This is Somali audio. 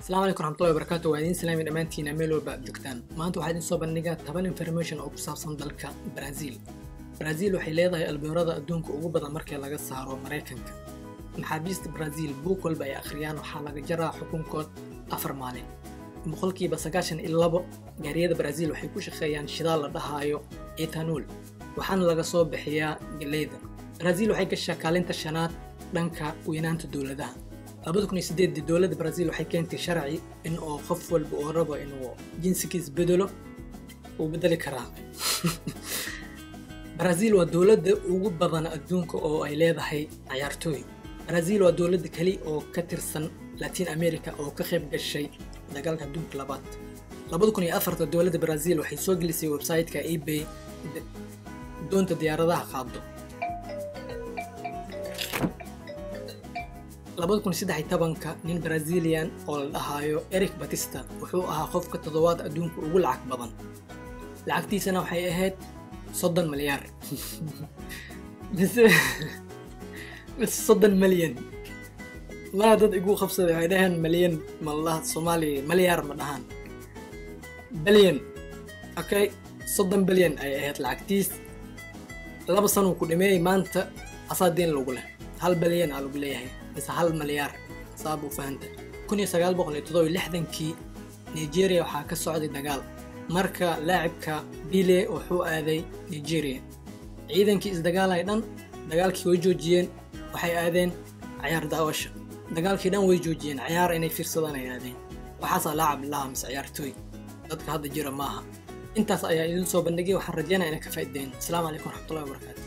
السلام عليكم ورحمة الله وبركاته. وعدين سلامي دمانتينا ميل walba aad joogtaan. Maanta waxaan idin soo bandhigaa 10 information oo ku saabsan dalka Brazil. Brazil waxay leedahay albeerada adduunka ugu badan markii laga saaro Mareykanka. Maxaabiista Brazil buug walba ay akhriyaan waxaa laga jaraa xukunkood 4 maalin. boqolkiiba 92 gaariyada Brazil waxay ku shaqeeyaan shidaal la dhahayo ethanol waxaana laga soo bixiyaa galleyda. Brazil waxay gashaa kaalinta shanaad dhanka weynaanta dawladaha. 2008 dawladda Brazil waxay keentay sharci in oo qof walba oo rabo inuu jinsigiisa bedelo uu bedeli karaa. Brazil waa dawladda ugu badan adduunka oo ay leedahay ciyaartooy. Brazil waa dawladda kali oo ka tirsan Latin America oo ka qayb gashay dagaalka adduunka labaad. 2004 dawladda Brazil waxay soo gelisay website-ka eBay doonta diyaaradaha qaado. 2013 nin Brazilian oo la dhahayo Eric Batista wuxuu ahaa qofka toddobaad adduunka ugu lacag badan. Lacagtiisana waxay ahayd 30 milyan. بس 30 مليون ما dad igu qabsaday waxay dhahan milyan malaha Soomaali milyaar ma dhahan billion. Okay 30 billion ay ahayd lacagtiis. laba sano ku dhimay maanta asaadeen lagu leh 1 billion aa lagu leeyahay بس 1 مليار saabu faanta. 1967 Nigeria waxaa ka socday dagaal marka laacibka Bile wuxuu aaday Nigeria. ciidankii isdagaalay dhan dagaalkii way joojiyeen waxay aadeen ciyaar daawasho. dagaalkii dhan way joojiyeen ciyaar inay fiirsadaan ay aadeen. waxaas laacib laha mis ciyaartooy dadka hadda jira maaha. intaas ayaa idin soo bandhigay waxaan rajaynayaa inay ka faa'iideyn. Assalaamu calaykum waraxmatullaahi wabarakaatuh.